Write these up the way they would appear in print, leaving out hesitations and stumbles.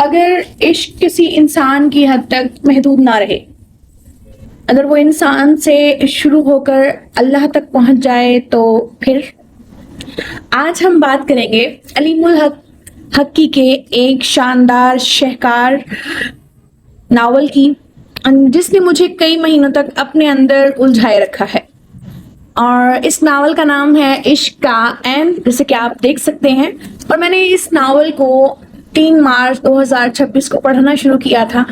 اگر عشق کسی انسان کی حد تک محدود نہ رہے، اگر وہ انسان سے شروع ہو کر اللہ تک پہنچ جائے، تو پھر آج ہم بات کریں گے علیم الحق حقی کے ایک شاندار شہکار ناول کی، جس نے مجھے کئی مہینوں تک اپنے اندر الجھائے رکھا ہے۔ اور اس ناول کا نام ہے عشق کا عین، جیسے کہ آپ دیکھ سکتے ہیں۔ اور میں نے اس ناول کو 3 مارچ 2026 کو پڑھنا شروع کیا تھا،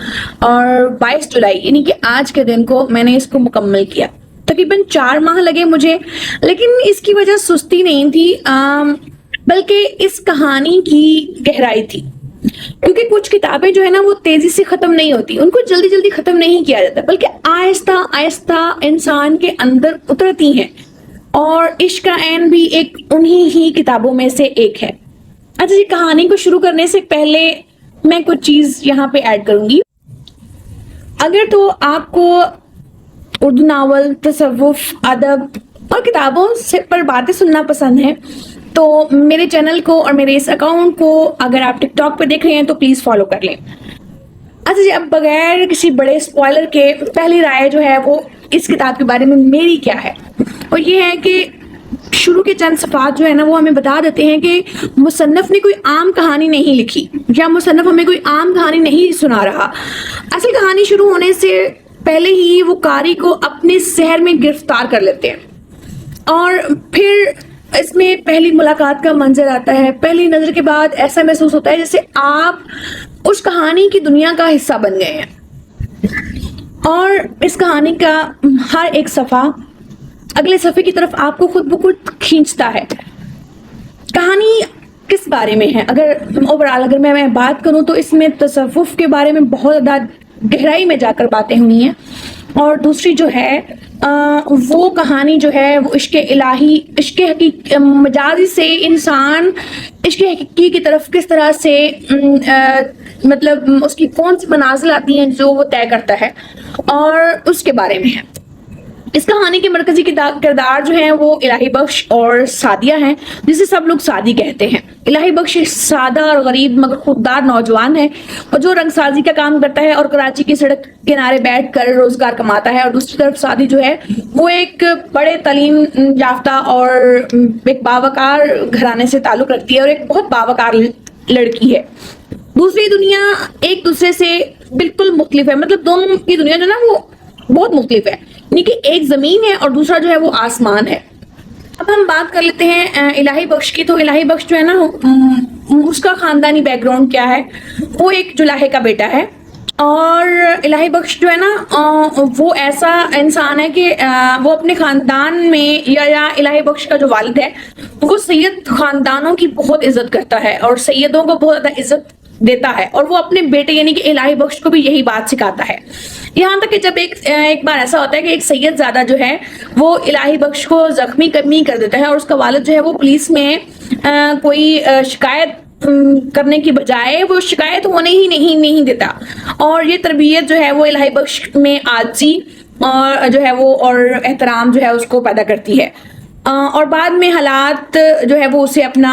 اور 22 جولائی یعنی کہ آج کے دن کو میں نے اس کو مکمل کیا۔ تقریباً 4 ماہ لگے مجھے، لیکن اس کی وجہ سستی نہیں تھی، بلکہ اس کہانی کی گہرائی تھی۔ کیونکہ کچھ کتابیں جو ہے نا وہ تیزی سے ختم نہیں ہوتی، ان کو جلدی جلدی ختم نہیں کیا جاتا، بلکہ آہستہ آہستہ انسان کے اندر اترتی ہیں، اور عشق کا عین بھی ایک انہی ہی کتابوں میں سے ایک ہے۔ اچھا جی، کہانی کو شروع کرنے سے پہلے میں کچھ چیز یہاں پہ ایڈ کروں گی۔ اگر تو آپ کو اردو ناول، تصوف، ادب اور کتابوں سے پر باتیں سننا پسند ہے، تو میرے چینل کو اور میرے اس اکاؤنٹ کو اگر آپ ٹک ٹاک پہ دیکھ رہے ہیں تو پلیز فالو کر لیں۔ اچھا جی، اب بغیر کسی بڑے سپوائلر کے پہلی رائے جو ہے وہ اس کتاب کے بارے میں میری کیا ہے، اور یہ ہے کہ شروع کے چند صفحات جو ہے نا وہ ہمیں بتا دیتے ہیں کہ مصنف نے کوئی عام کہانی نہیں لکھی، یا مصنف ہمیں کوئی عام کہانی نہیں سنا رہا۔ اصل کہانی شروع ہونے سے پہلے ہی وہ قاری کو اپنے سحر میں گرفتار کر لیتے ہیں، اور پھر اس میں پہلی ملاقات کا منظر آتا ہے۔ پہلی نظر کے بعد ایسا محسوس ہوتا ہے جیسے آپ اس کہانی کی دنیا کا حصہ بن گئے ہیں، اور اس کہانی کا ہر ایک صفحہ اگلے صفحے کی طرف آپ کو خود بخود کھینچتا ہے۔ کہانی کس بارے میں ہے؟ اگر اوورآل اگر میں بات کروں تو اس میں تصوف کے بارے میں بہت زیادہ گہرائی میں جا کر باتیں ہوئی ہیں، اور دوسری جو ہے وہ کہانی جو ہے وہ عشق الہی، عشق حقیقی مجازی سے انسان عشق حقیقی کی طرف کس طرح سے مطلب اس کی کون سی منازل آتی ہیں جو وہ طے کرتا ہے، اور اس کے بارے میں ہے۔ اس کہانی کے مرکزی کردار جو ہیں وہ الہی بخش اور سعدیہ ہیں، جسے سب لوگ سعدی کہتے ہیں۔ الہی بخش سادہ اور غریب مگر خوددار نوجوان ہے، اور جو رنگ سازی کا کام کرتا ہے اور کراچی کی سڑک کنارے بیٹھ کر روزگار کماتا ہے۔ اور دوسری طرف سعدی جو ہے وہ ایک بڑے تعلیم یافتہ اور ایک باوقار گھرانے سے تعلق رکھتی ہے، اور ایک بہت باوقار لڑکی ہے۔ دوسری دنیا ایک دوسرے سے بالکل مختلف ہے، مطلب دونوں کی دنیا جو ہے نا وہ بہت مختلف ہے، یعنی کہ ایک زمین ہے اور دوسرا جو ہے وہ آسمان ہے۔ اب ہم بات کر لیتے ہیں الہی بخش کی۔ تو الہی بخش جو ہے نا اس کا خاندانی بیک گراؤنڈ کیا ہے؟ وہ ایک جولاہے کا بیٹا ہے، اور الہی بخش جو ہے نا وہ ایسا انسان ہے کہ وہ اپنے خاندان میں یا الہی بخش کا جو والد ہے وہ سید خاندانوں کی بہت عزت کرتا ہے، اور سیدوں کو بہت زیادہ عزت دیتا ہے، اور وہ اپنے بیٹے یعنی کہ الہی بخش کو بھی یہی بات سکھاتا ہے۔ یہاں تک کہ جب ایک بار ایسا ہوتا ہے کہ ایک سید زادہ جو ہے وہ الہی بخش کو زخمی کر دیتا ہے، اور اس کا والد جو ہے وہ پولیس میں کوئی شکایت کرنے کی بجائے وہ شکایت ہونے ہی نہیں دیتا، اور یہ تربیت جو ہے وہ الہی بخش میں عاجزی اور جو ہے وہ اور احترام جو ہے اس کو پیدا کرتی ہے۔ اور بعد میں حالات جو ہے وہ اسے اپنا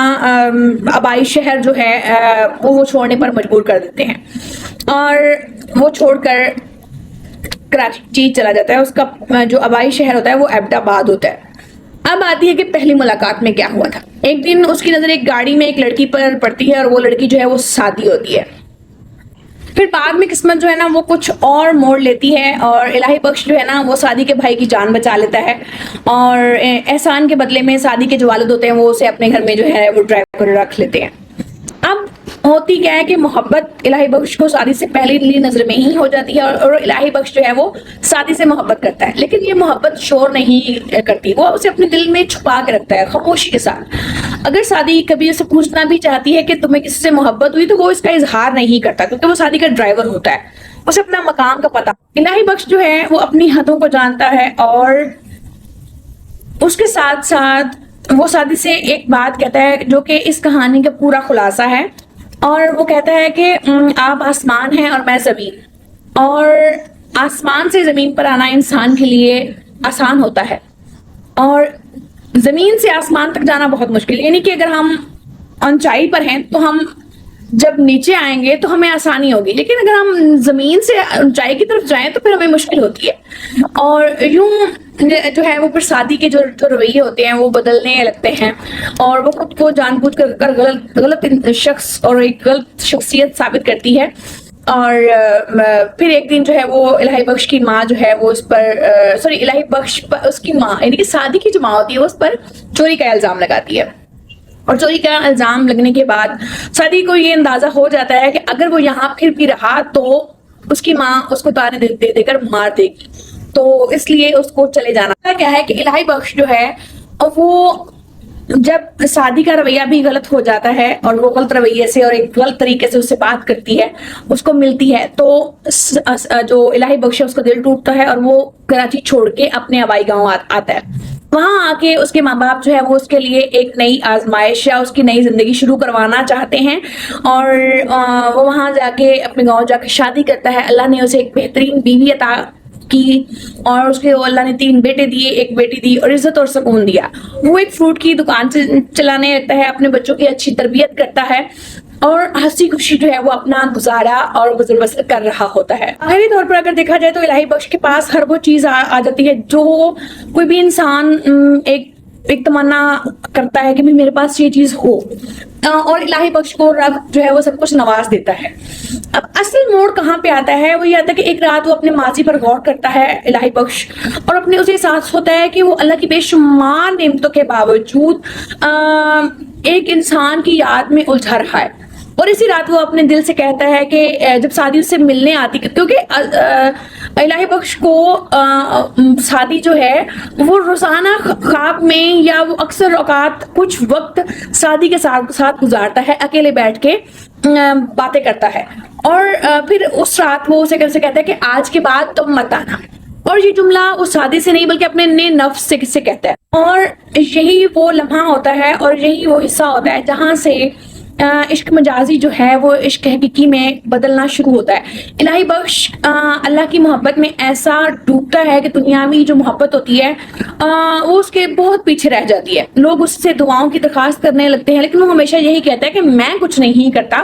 آبائی شہر جو ہے وہ چھوڑنے پر مجبور کر دیتے ہیں، اور وہ چھوڑ کر کراچی چلا جاتا ہے۔ اس کا جو آبائی شہر ہوتا ہے وہ ایبٹ آباد ہوتا ہے۔ اب آتی ہے کہ پہلی ملاقات میں کیا ہوا تھا۔ ایک دن اس کی نظر ایک گاڑی میں ایک لڑکی پر پڑتی ہے، اور وہ لڑکی جو ہے وہ سعدی ہوتی ہے۔ پھر بعد میں قسمت جو ہے نا وہ کچھ اور موڑ لیتی ہے، اور الہی بخش جو ہے نا وہ سعدی کے بھائی کی جان بچا لیتا ہے، اور احسان کے بدلے میں سعدی کے جو والد ہوتے ہیں وہ اسے اپنے گھر میں جو ہے وہ ڈرائیو کر رکھ لیتے ہیں۔ اب ہوتی کیا ہے کہ محبت الہی بخش کو سعدی سے پہلی نظر میں ہی ہو جاتی ہے، اور الہی بخش جو ہے وہ سعدی سے محبت کرتا ہے، لیکن یہ محبت شور نہیں کرتی، وہ اسے اپنے دل میں چھپا کے رکھتا ہے خاموشی کے ساتھ۔ اگر سعدی کبھی اسے پوچھنا بھی چاہتی ہے کہ تمہیں کس سے محبت ہوئی، تو وہ اس کا اظہار نہیں کرتا، کیونکہ وہ سعدی کا ڈرائیور ہوتا ہے، اسے اپنا مقام کا پتہ۔ الہی بخش جو ہے وہ اپنی حدوں کو جانتا ہے، اور اس کے ساتھ ساتھ وہ سعدی سے ایک بات کہتا ہے جو کہ اس کہانی کا پورا خلاصہ ہے، اور وہ کہتا ہے کہ آپ آسمان ہیں اور میں زمین، اور آسمان سے زمین پر آنا انسان کے لیے آسان ہوتا ہے، اور زمین سے آسمان تک جانا بہت مشکل ہے، یعنی کہ اگر ہم اونچائی پر ہیں تو ہم جب نیچے آئیں گے تو ہمیں آسانی ہوگی، لیکن اگر ہم زمین سے اونچائی کی طرف جائیں تو پھر ہمیں مشکل ہوتی ہے۔ اور یوں جو ہے وہ پھر سعدی کے جو رویے ہوتے ہیں وہ بدلنے لگتے ہیں، اور وہ خود کو جان بوجھ کر غلط شخص اور ایک غلط شخصیت ثابت کرتی ہے۔ اور پھر ایک دن جو ہے وہ الہی بخش کی ماں جو ہے وہ اس پر الہی بخش اس کی ماں یعنی کہ سعدی کی جو ماں ہوتی ہے اس پر چوری کا الزام لگاتی ہے، اور چوری کا الزام لگنے کے بعد سعدی کو یہ اندازہ ہو جاتا ہے کہ اگر وہ یہاں پھر بھی رہا تو اس کی ماں اس کو تانے دے کر مار دے گی، تو اس لیے اس کو چلے جانا کیا ہے کہ الہی بخش جو ہے وہ جب سعدی کا رویہ بھی غلط ہو جاتا ہے اور وہ غلط رویے سے اور ایک غلط طریقے سے اس سے بات کرتی ہے، اس کو ملتی ہے، تو جو الہی بخش ہے اس کا دل ٹوٹتا ہے اور وہ کراچی چھوڑ کے اپنے آبائی گاؤں آتا ہے۔ وہاں آ کے اس کے ماں باپ جو ہے وہ اس کے لیے ایک نئی آزمائش یا اس کی نئی زندگی شروع کروانا چاہتے ہیں، اور وہ وہاں جا کے اپنے گاؤں جا کے شادی کرتا ہے۔ اللہ نے اسے ایک بہترین بیوی عطا کی، اور اس کے اللہ نے 3 بیٹے دیے، 1 بیٹی دی، اور عزت اور سکون دیا۔ وہ ایک فروٹ کی دکان سے چلانے لگتا ہے، اپنے بچوں کی اچھی تربیت کرتا ہے، اور ہنسی خوشی جو ہے وہ اپنا گزارا اور گزر بسر کر رہا ہوتا ہے۔ ظاہری طور پر اگر دیکھا جائے تو الہی بخش کے پاس ہر وہ چیز آ جاتی ہے جو کوئی بھی انسان ایک تمنا کرتا ہے کہ میرے پاس یہ چیز ہو، اور الہی بخش کو رب جو ہے وہ سب کچھ نواز دیتا ہے۔ اب اصل موڑ کہاں پہ آتا ہے؟ وہ یہ آتا ہے کہ ایک رات وہ اپنے ماضی پر غور کرتا ہے الہی بخش، اور اپنے اسے احساس ہوتا ہے کہ وہ اللہ کی بے شمار نعمتوں کے باوجود ایک انسان کی یاد میں الجھا رہا ہے۔ اور اسی رات وہ اپنے دل سے کہتا ہے کہ جب سعدی اس سے ملنے آتی، کیونکہ الہی بخش کو سعدی جو ہے وہ روزانہ خواب میں یا وہ اکثر اوقات کچھ وقت سعدی کے ساتھ گزارتا ہے، اکیلے بیٹھ کے باتیں کرتا ہے، اور پھر اس رات وہ اسے کہتا ہے کہ آج کے بعد تم مت آنا۔ اور یہ جملہ وہ سعدی سے نہیں بلکہ اپنے نفس سے کہتا ہے، اور یہی وہ لمحہ ہوتا ہے اور یہی وہ حصہ ہوتا ہے جہاں سے عشق مجازی جو ہے وہ عشق حقیقی میں بدلنا شروع ہوتا ہے۔ الہی بخش اللہ کی محبت میں ایسا ڈوبتا ہے کہ دنیاوی جو محبت ہوتی ہے وہ اس کے بہت پیچھے رہ جاتی ہے۔ لوگ اس سے دعاؤں کی درخواست کرنے لگتے ہیں، لیکن وہ ہمیشہ یہی کہتا ہے کہ میں کچھ نہیں کرتا،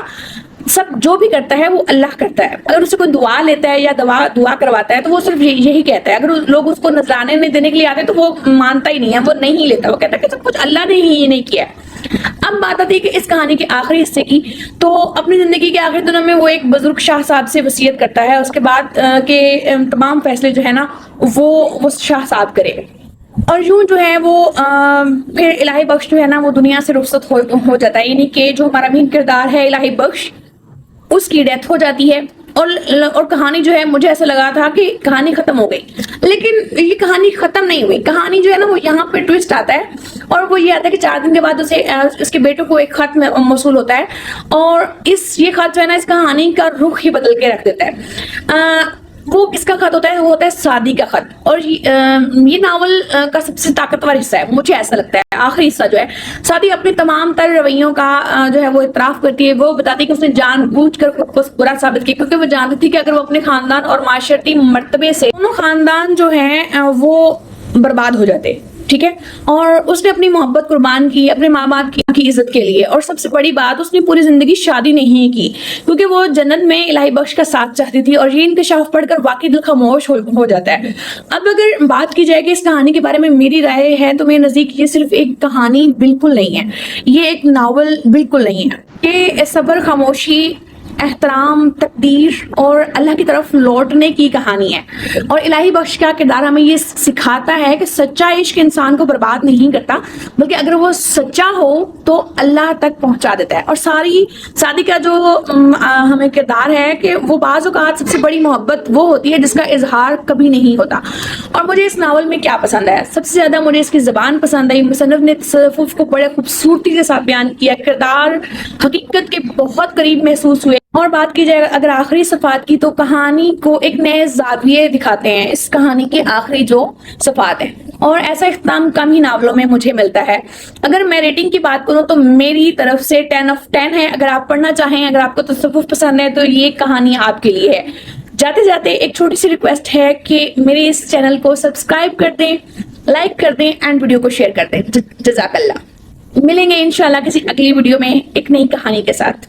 سب جو بھی کرتا ہے وہ اللہ کرتا ہے۔ اگر اسے کوئی دعا لیتا ہے یا دعا کرواتا ہے تو وہ صرف یہی کہتا ہے۔ اگر لوگ اس کو نذرانے نہیں دینے کے لیے آتے ہیں تو وہ مانتا ہی نہیں ہے، وہ نہیں لیتا، وہ کہتا ہے کہ سب کچھ اللہ نے ہی نہیں کیا۔ اب بات آتی ہے کہ اس کہانی کے آخری حصے کی، تو اپنی زندگی کے آخری دنوں میں وہ ایک بزرگ شاہ صاحب سے وصیت کرتا ہے اس کے بعد کہ تمام فیصلے جو ہے نا وہ شاہ صاحب کرے، اور یوں جو ہے وہ پھر الہی بخش جو ہے نا وہ دنیا سے رخصت ہو جاتا ہے، یعنی کہ جو ہمارا مین کردار ہے الہی بخش اس کی ڈیتھ ہو جاتی ہے، اور کہانی جو ہے مجھے ایسا لگا تھا کہ کہانی ختم ہو گئی، لیکن یہ کہانی ختم نہیں ہوئی۔ کہانی جو ہے نا وہ یہاں پہ ٹویسٹ آتا ہے، اور وہ یہ آتا ہے کہ 4 دن کے بعد اس کے بیٹوں کو ایک خط موصول ہوتا ہے، اور یہ خط جو ہے نا اس کہانی کا رخ ہی بدل کے رکھ دیتا ہے۔ وہ کس کا خط ہوتا ہے؟ وہ ہوتا ہے سعدی کا خط، اور یہ ناول کا سب سے طاقتور حصہ ہے، مجھے ایسا لگتا ہے۔ آخری حصہ جو ہے سعدی اپنے تمام تر رویوں کا جو ہے وہ اعتراف کرتی ہے، وہ بتاتی ہے کہ اس نے جان بوجھ کر خود کو برا ثابت کیا، کیونکہ وہ جانتی تھی کہ اگر وہ اپنے خاندان اور معاشرتی مرتبے سے دونوں خاندان جو ہیں وہ برباد ہو جاتے، ٹھیک ہے، اور اس نے اپنی محبت قربان کی اپنے ماں باپ کی عزت کے لیے، اور سب سے بڑی بات اس نے پوری زندگی شادی نہیں کی، کیونکہ وہ جنت میں الہی بخش کا ساتھ چاہتی تھی، اور یہ انکشاف پڑھ کر واقعی دل خاموش ہو جاتا ہے۔ اب اگر بات کی جائے کہ اس کہانی کے بارے میں میری رائے ہے تو میرے نزدیک یہ صرف ایک کہانی بالکل نہیں ہے، یہ ایک ناول بالکل نہیں ہے، یہ صبر، خاموشی، احترام، تقدیر اور اللہ کی طرف لوٹنے کی کہانی ہے۔ اور الہی بخش کا کردار ہمیں یہ سکھاتا ہے کہ سچا عشق انسان کو برباد نہیں کرتا، بلکہ اگر وہ سچا ہو تو اللہ تک پہنچا دیتا ہے۔ اور سعدی کا جو ہمیں کردار ہے کہ وہ بعض اوقات سب سے بڑی محبت وہ ہوتی ہے جس کا اظہار کبھی نہیں ہوتا۔ اور مجھے اس ناول میں کیا پسند ہے؟ سب سے زیادہ مجھے اس کی زبان پسند آئی، مصنف نے تصوف کو بڑے خوبصورتی کے ساتھ بیان کیا، کردار حقیقت کے بہت قریب محسوس ہوئے۔ اور بات کی جائے اگر آخری صفحات کی تو کہانی کو ایک نئے زاویے دکھاتے ہیں اس کہانی کے آخری جو صفحات ہیں، اور ایسا اختتام کم ہی ناولوں میں مجھے ملتا ہے۔ اگر میں ریٹنگ کی بات کروں تو میری طرف سے 10/10 ہے۔ اگر آپ پڑھنا چاہیں، اگر آپ کو تصوف پسند ہے تو یہ کہانی آپ کے لیے ہے۔ جاتے جاتے ایک چھوٹی سی ریکویسٹ ہے کہ میرے اس چینل کو سبسکرائب کر دیں، لائک کر دیں اینڈ ویڈیو کو شیئر کر دیں۔ جزاک اللہ۔ ملیں گے انشاءاللہ کسی اگلی ویڈیو میں ایک نئی کہانی کے ساتھ۔